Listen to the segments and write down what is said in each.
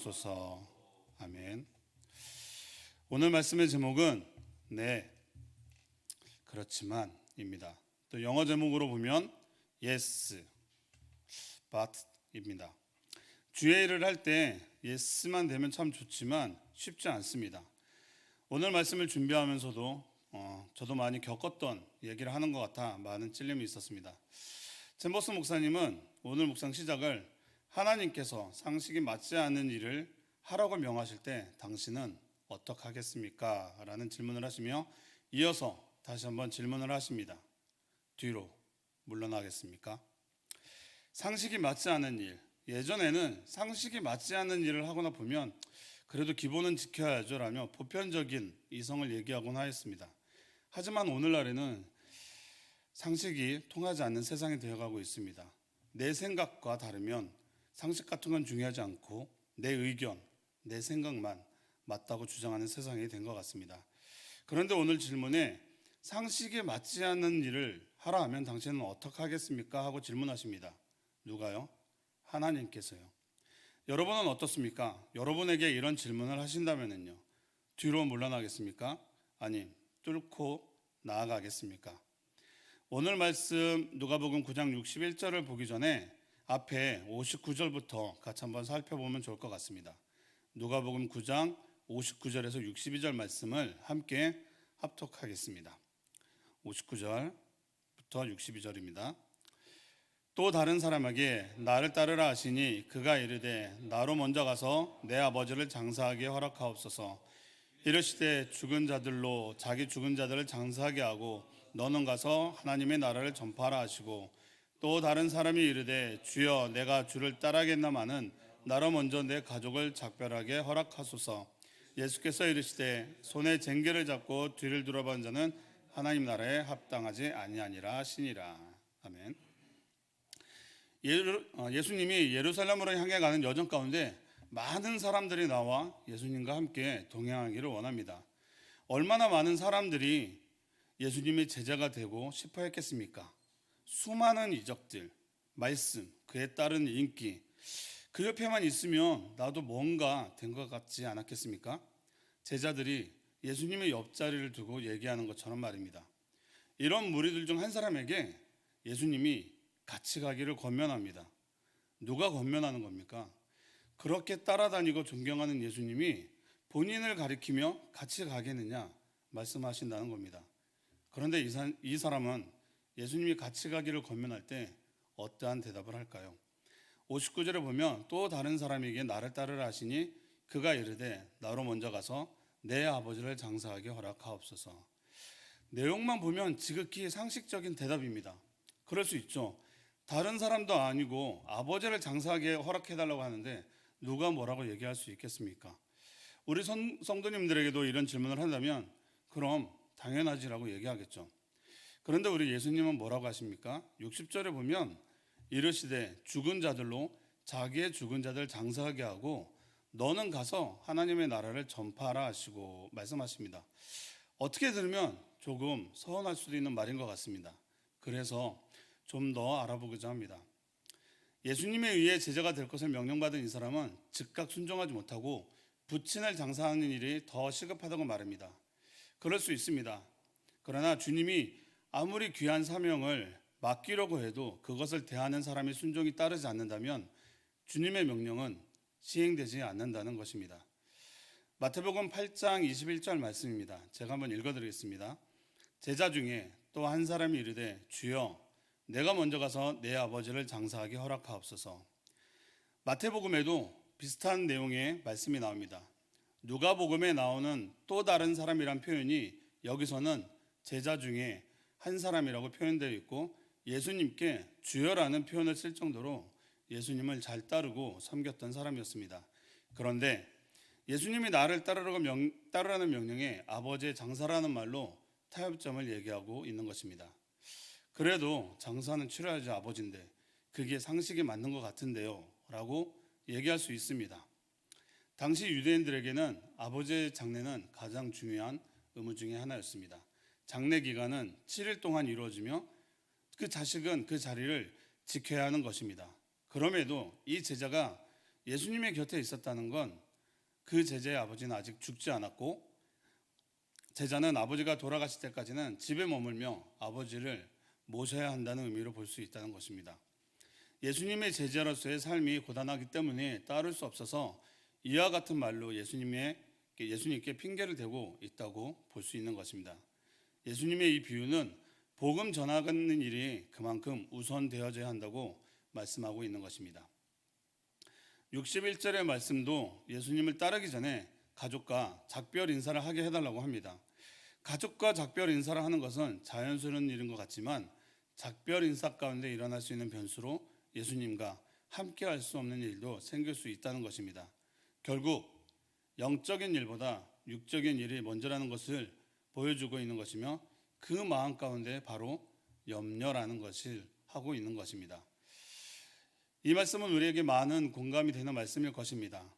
주옵소서. 아멘. 오늘 말씀의 제목은 네, 그렇지만입니다. 또 영어 제목으로 보면 yes, but입니다. 주의 일을 할 때 yes만 되면 참 좋지만 쉽지 않습니다. 오늘 말씀을 준비하면서도 저도 많이 겪었던 얘기를 하는 것 같아 많은 찔림이 있었습니다. 잼버스 목사님은 오늘 묵상 시작을 하나님께서 상식이 맞지 않는 일을 하라고 명하실 때 당신은 어떻게 하겠습니까? 라는 질문을 하시며 이어서 다시 한번 질문을 하십니다. 뒤로 물러나겠습니까? 상식이 맞지 않은 일, 예전에는 상식이 맞지 않는 일을 하거나 보면 그래도 기본은 지켜야죠 라며 보편적인 이성을 얘기하곤 하였습니다. 하지만 오늘날에는 상식이 통하지 않는 세상이 되어가고 있습니다. 내 생각과 다르면 상식 같은 건 중요하지 않고 내 의견, 내 생각만 맞다고 주장하는 세상이 된 것 같습니다. 그런데 오늘 질문에 상식에 맞지 않는 일을 하라 하면 당신은 어떻게 하겠습니까? 하고 질문하십니다. 누가요? 하나님께서요. 여러분은 어떻습니까? 여러분에게 이런 질문을 하신다면요, 뒤로 물러나겠습니까? 아님 뚫고 나아가겠습니까? 오늘 말씀 누가복음 9장 61절을 보기 전에 앞에 59절부터 같이 한번 살펴보면 좋을 것 같습니다. 누가복음 9장 59절에서 62절 말씀을 함께 합독하겠습니다. 59절부터 62절입니다. 또 다른 사람에게 나를 따르라 하시니 그가 이르되 나로 먼저 가서 내 아버지를 장사하게 허락하옵소서. 이르시되 죽은 자들로 자기 죽은 자들을 장사하게 하고 너는 가서 하나님의 나라를 전파하라 하시고, 또 다른 사람이 이르되 주여 내가 주를 따르겠나마는 나로 먼저 내 가족을 작별하게 허락하소서. 예수께서 이르시되 손에 쟁개를 잡고 뒤를 돌아본 자는 하나님 나라에 합당하지 아니하니라 하시니라. 아멘. 예수님이 예루살렘으로 향해 가는 여정 가운데 많은 사람들이 나와 예수님과 함께 동행하기를 원합니다. 얼마나 많은 사람들이 예수님의 제자가 되고 싶어 했겠습니까? 수많은 이적들, 말씀, 그에 따른 인기, 그 옆에만 있으면 나도 뭔가 된 것 같지 않았겠습니까? 제자들이 예수님의 옆자리를 두고 얘기하는 것처럼 말입니다. 이런 무리들 중 한 사람에게 예수님이 같이 가기를 권면합니다. 누가 권면하는 겁니까? 그렇게 따라다니고 존경하는 예수님이 본인을 가리키며 같이 가겠느냐 말씀하신다는 겁니다. 그런데 이 사람은 예수님이 같이 가기를 권면할 때 어떠한 대답을 할까요? 59절에 보면 또 다른 사람에게 나를 따르라 하시니 그가 이르되 나로 먼저 가서 내 아버지를 장사하게 허락하옵소서. 내용만 보면 지극히 상식적인 대답입니다. 그럴 수 있죠. 다른 사람도 아니고 아버지를 장사하게 허락해달라고 하는데 누가 뭐라고 얘기할 수 있겠습니까? 우리 성도님들에게도 이런 질문을 한다면 그럼 당연하지라고 얘기하겠죠. 그런데 우리 예수님은 뭐라고 하십니까? 60절에 보면 이르시되 죽은 자들로 자기의 죽은 자들 장사하게 하고 너는 가서 하나님의 나라를 전파하라 하시고 말씀하십니다. 어떻게 들으면 조금 서운할 수도 있는 말인 것 같습니다. 그래서 좀 더 알아보고자 합니다. 예수님에 의해 제자가 될 것을 명령받은 이 사람은 즉각 순종하지 못하고 부친을 장사하는 일이 더 시급하다고 말합니다. 그럴 수 있습니다. 그러나 주님이 아무리 귀한 사명을 맡기려고 해도 그것을 대하는 사람의 순종이 따르지 않는다면 주님의 명령은 시행되지 않는다는 것입니다. 마태복음 8장 21절 말씀입니다. 제가 한번 읽어드리겠습니다. 제자 중에 또 한 사람이 이르되 주여 내가 먼저 가서 내 아버지를 장사하게 허락하옵소서. 마태복음에도 비슷한 내용의 말씀이 나옵니다. 누가복음에 나오는 또 다른 사람이란 표현이 여기서는 제자 중에 한 사람이라고 표현되어 있고 예수님께 주여라는 표현을 쓸 정도로 예수님을 잘 따르고 섬겼던 사람이었습니다. 그런데 예수님이 나를 따르라는 명령에 아버지의 장사라는 말로 타협점을 얘기하고 있는 것입니다. 그래도 장사는 치러야지 아버지인데 그게 상식에 맞는 것 같은데요 라고 얘기할 수 있습니다. 당시 유대인들에게는 아버지의 장례는 가장 중요한 의무 중에 하나였습니다. 장례 기간은 7일 동안 이루어지며 그 자식은 그 자리를 지켜야 하는 것입니다. 그럼에도 이 제자가 예수님의 곁에 있었다는 건 그 제자의 아버지는 아직 죽지 않았고 제자는 아버지가 돌아가실 때까지는 집에 머물며 아버지를 모셔야 한다는 의미로 볼 수 있다는 것입니다. 예수님의 제자로서의 삶이 고단하기 때문에 따를 수 없어서 이와 같은 말로 예수님께 핑계를 대고 있다고 볼 수 있는 것입니다. 예수님의 이 비유는 복음 전하는 일이 그만큼 우선되어져야 한다고 말씀하고 있는 것입니다. 61절의 말씀도 예수님을 따르기 전에 가족과 작별 인사를 하게 해달라고 합니다. 가족과 작별 인사를 하는 것은 자연스러운 일인 것 같지만 작별 인사 가운데 일어날 수 있는 변수로 예수님과 함께 할 수 없는 일도 생길 수 있다는 것입니다. 결국 영적인 일보다 육적인 일이 먼저라는 것을 보여주고 있는 것이며 그 마음 가운데 바로 염려라는 것을 하고 있는 것입니다. 이 말씀은 우리에게 많은 공감이 되는 말씀일 것입니다.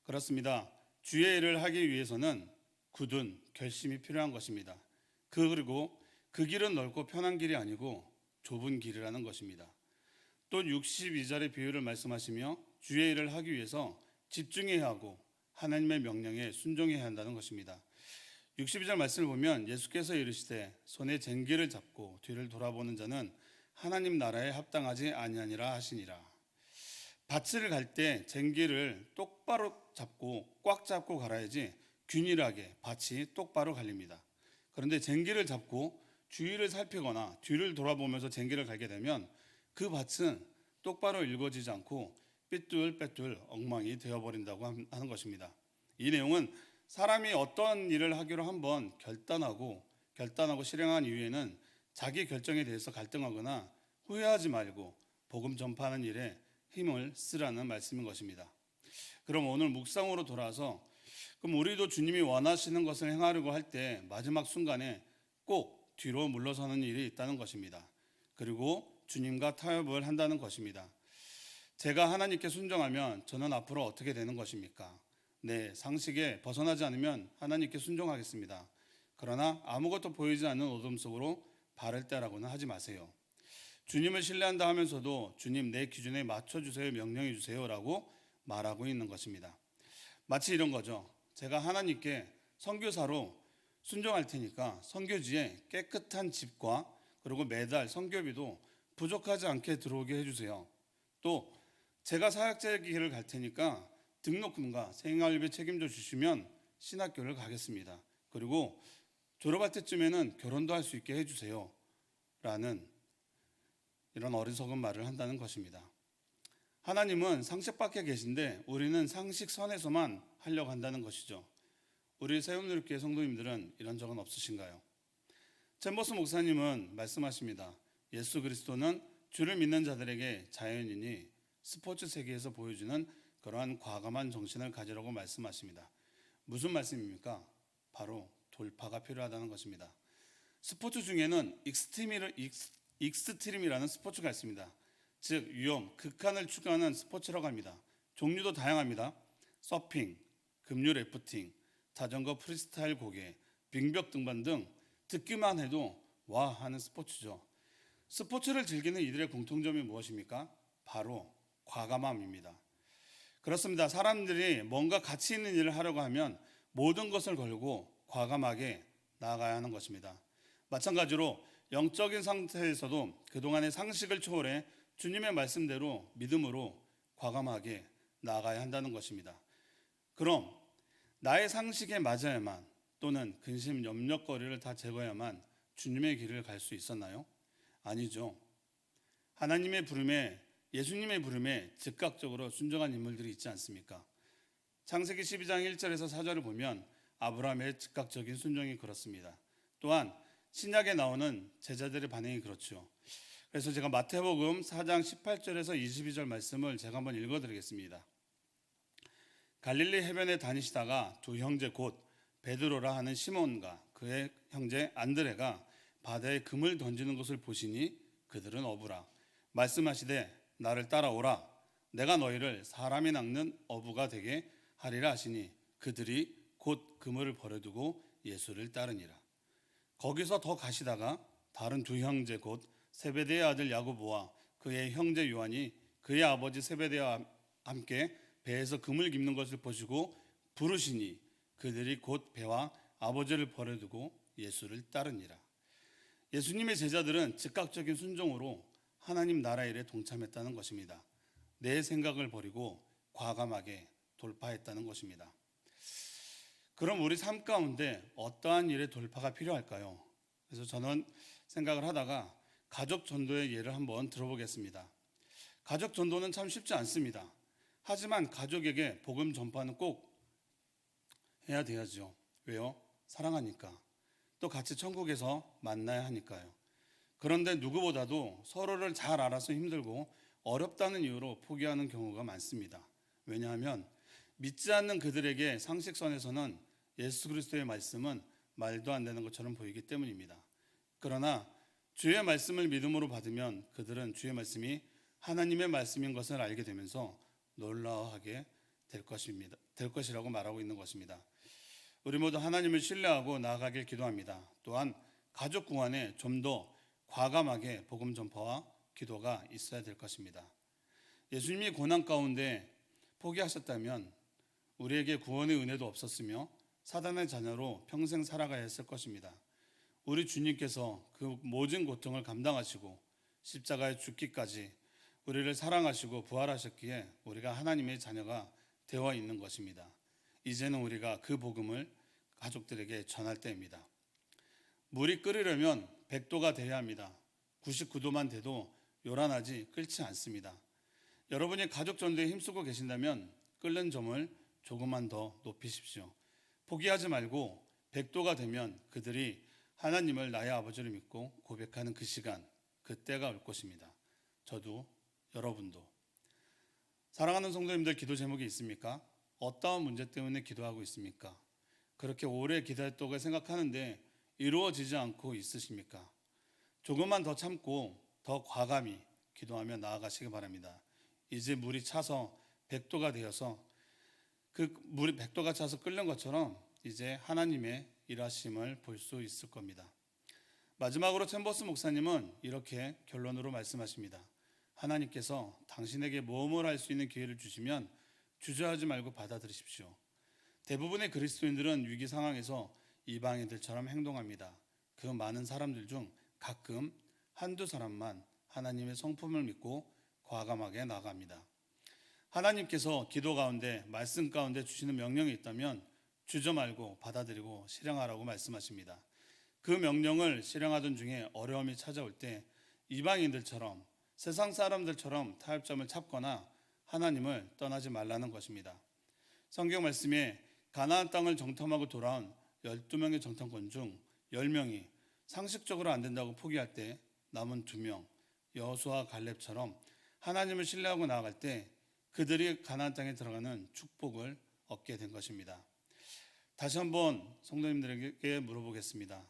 그렇습니다. 주의 일을 하기 위해서는 굳은 결심이 필요한 것입니다. 그리고 그 길은 넓고 편한 길이 아니고 좁은 길이라는 것입니다. 또 62절의 비유를 말씀하시며 주의 일을 하기 위해서 집중해야 하고 하나님의 명령에 순종해야 한다는 것입니다. 62절 말씀을 보면 예수께서 이르시되 손에 쟁기를 잡고 뒤를 돌아보는 자는 하나님 나라에 합당하지 아니하니라 하시니라. 밭을 갈 때 쟁기를 똑바로 잡고 꽉 잡고 갈아야지 균일하게 밭이 똑바로 갈립니다. 그런데 쟁기를 잡고 주위를 살피거나 뒤를 돌아보면서 쟁기를 갈게 되면 그 밭은 똑바로 일궈지지 않고 삐뚤빼뚤 엉망이 되어버린다고 하는 것입니다. 이 내용은 사람이 어떤 일을 하기로 한번 결단하고 실행한 이후에는 자기 결정에 대해서 갈등하거나 후회하지 말고 복음 전파하는 일에 힘을 쓰라는 말씀인 것입니다. 그럼 오늘 묵상으로 돌아와서 그럼 우리도 주님이 원하시는 것을 행하려고 할 때 마지막 순간에 꼭 뒤로 물러서는 일이 있다는 것입니다. 그리고 주님과 타협을 한다는 것입니다. 제가 하나님께 순종하면 저는 앞으로 어떻게 되는 것입니까? 네, 상식에 벗어나지 않으면 하나님께 순종하겠습니다. 그러나 아무것도 보이지 않는 어둠 속으로 발을 떼라고는 하지 마세요. 주님을 신뢰한다 하면서도 주님 내 기준에 맞춰주세요, 명령해 주세요라고 말하고 있는 것입니다. 마치 이런 거죠. 제가 하나님께 선교사로 순종할 테니까 선교지에 깨끗한 집과 그리고 매달 선교비도 부족하지 않게 들어오게 해주세요. 또 제가 사역자의 길을 갈 테니까 등록금과 생활비 책임져 주시면 신학교를 가겠습니다. 그리고 졸업할 때쯤에는 결혼도 할 수 있게 해주세요 라는 이런 어리석은 말을 한다는 것입니다. 하나님은 상식 밖에 계신데 우리는 상식 선에서만 하려고 한다는 것이죠. 우리 새움누리교회 성도님들은 이런 적은 없으신가요? 챔버스 목사님은 말씀하십니다. 예수 그리스도는 주를 믿는 자들에게 자연인이 스포츠 세계에서 보여주는 그러한 과감한 정신을 가지라고 말씀하십니다. 무슨 말씀입니까? 바로 돌파가 필요하다는 것입니다. 스포츠 중에는 익스트림이라는 스포츠가 있습니다. 즉 위험, 극한을 추구하는 스포츠라고 합니다. 종류도 다양합니다. 서핑, 급류 래프팅, 자전거 프리스타일 고개, 빙벽 등반 등 듣기만 해도 와 하는 스포츠죠. 스포츠를 즐기는 이들의 공통점이 무엇입니까? 바로 과감함입니다. 그렇습니다. 사람들이 뭔가 가치 있는 일을 하려고 하면 모든 것을 걸고 과감하게 나아가야 하는 것입니다. 마찬가지로 영적인 상태에서도 그동안의 상식을 초월해 주님의 말씀대로 믿음으로 과감하게 나아가야 한다는 것입니다. 그럼 나의 상식에 맞아야만 또는 근심 염려거리를 다 제거해야만 주님의 길을 갈 수 있었나요? 아니죠. 하나님의 부름에 예수님의 부름에 즉각적으로 순종한 인물들이 있지 않습니까? 창세기 12장 1절에서 4절을 보면 아브라함의 즉각적인 순종이 그렇습니다. 또한 신약에 나오는 제자들의 반응이 그렇죠. 그래서 제가 마태복음 4장 18절에서 22절 말씀을 제가 한번 읽어드리겠습니다. 갈릴리 해변에 다니시다가 두 형제 곧 베드로라 하는 시몬과 그의 형제 안드레가 바다에 금을 던지는 것을 보시니 그들은 어부라. 말씀하시되 나를 따라오라. 내가 너희를 사람이 낚는 어부가 되게 하리라 하시니 그들이 곧 그물을 버려두고 예수를 따르니라. 거기서 더 가시다가 다른 두 형제 곧 세베대의 아들 야고보와 그의 형제 요한이 그의 아버지 세베대의 함께 배에서 금을 깁는 것을 보시고 부르시니 그들이 곧 배와 아버지를 버려두고 예수를 따르니라. 예수님의 제자들은 즉각적인 순종으로 하나님 나라 일에 동참했다는 것입니다. 내 생각을 버리고 과감하게 돌파했다는 것입니다. 그럼 우리 삶 가운데 어떠한 일의 돌파가 필요할까요? 그래서 저는 생각을 하다가 가족 전도의 예를 한번 들어보겠습니다. 가족 전도는 참 쉽지 않습니다. 하지만 가족에게 복음 전파는 꼭 해야 돼야죠. 왜요? 사랑하니까. 또 같이 천국에서 만나야 하니까요. 그런데 누구보다도 서로를 잘 알아서 힘들고 어렵다는 이유로 포기하는 경우가 많습니다. 왜냐하면 믿지 않는 그들에게 상식선에서는 예수 그리스도의 말씀은 말도 안 되는 것처럼 보이기 때문입니다. 그러나 주의 말씀을 믿음으로 받으면 그들은 주의 말씀이 하나님의 말씀인 것을 알게 되면서 놀라워하게 될 것이라고 말하고 있는 것입니다. 우리 모두 하나님을 신뢰하고 나아가길 기도합니다. 또한 가족 구원에 좀 더 과감하게 복음 전파와 기도가 있어야 될 것입니다. 예수님이 고난 가운데 포기하셨다면 우리에게 구원의 은혜도 없었으며 사단의 자녀로 평생 살아가야 했을 것입니다. 우리 주님께서 그 모든 고통을 감당하시고 십자가에 죽기까지 우리를 사랑하시고 부활하셨기에 우리가 하나님의 자녀가 되어 있는 것입니다. 이제는 우리가 그 복음을 가족들에게 전할 때입니다. 물이 끓으려면 100도가 돼야 합니다. 99도만 돼도 요란하지 끓지 않습니다. 여러분이 가족 전도에 힘쓰고 계신다면 끓는 점을 조금만 더 높이십시오. 포기하지 말고 100도가 되면 그들이 하나님을 나의 아버지를 믿고 고백하는 그 시간, 그 때가 올 것입니다. 저도 여러분도. 사랑하는 성도님들, 기도 제목이 있습니까? 어떠한 문제 때문에 기도하고 있습니까? 그렇게 오래 기도했다고 생각하는데 이루어지지 않고 있으십니까? 조금만 더 참고 더 과감히 기도하며 나아가시기 바랍니다. 이제 물이 차서 100도가 되어서 그 물이 100도가 차서 끓는 것처럼 이제 하나님의 일하심을 볼 수 있을 겁니다. 마지막으로 챔버스 목사님은 이렇게 결론으로 말씀하십니다. 하나님께서 당신에게 모험을 할 수 있는 기회를 주시면 주저하지 말고 받아들이십시오. 대부분의 그리스도인들은 위기 상황에서 이방인들처럼 행동합니다. 그 많은 사람들 중 가끔 한두 사람만 하나님의 성품을 믿고 과감하게 나아갑니다. 하나님께서 기도 가운데 말씀 가운데 주시는 명령이 있다면 주저 말고 받아들이고 실행하라고 말씀하십니다. 그 명령을 실행하던 중에 어려움이 찾아올 때 이방인들처럼 세상 사람들처럼 타협점을 찾거나 하나님을 떠나지 말라는 것입니다. 성경 말씀에 가나안 땅을 정탐하고 돌아온 12명의 정탐꾼 중 10명이 상식적으로 안 된다고 포기할 때 남은 2명 여호수아와 갈렙처럼 하나님을 신뢰하고 나아갈 때 그들이 가나안 땅에 들어가는 축복을 얻게 된 것입니다. 다시 한번 성도님들에게 물어보겠습니다.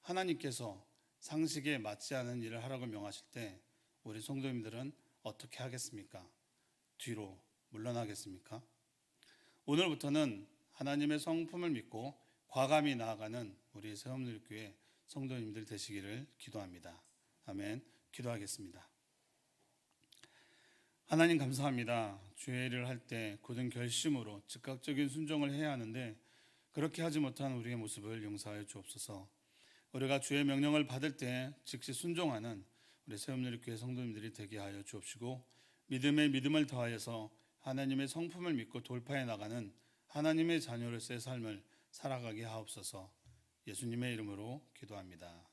하나님께서 상식에 맞지 않은 일을 하라고 명하실 때 우리 성도님들은 어떻게 하겠습니까? 뒤로 물러나겠습니까? 오늘부터는 하나님의 성품을 믿고 과감히 나아가는 우리 새롬늘교회 성도님들 되시기를 기도합니다. 아멘. 기도하겠습니다. 하나님 감사합니다. 주의 일을 할 때 굳은 결심으로 즉각적인 순종을 해야 하는데 그렇게 하지 못한 우리의 모습을 용서하여 주옵소서. 우리가 주의 명령을 받을 때 즉시 순종하는 우리 새롬늘교회 성도님들이 되게 하여 주옵시고 믿음에 믿음을 더하여서 하나님의 성품을 믿고 돌파해 나가는 하나님의 자녀로서의 삶을 살아가게 하옵소서. 예수님의 이름으로 기도합니다.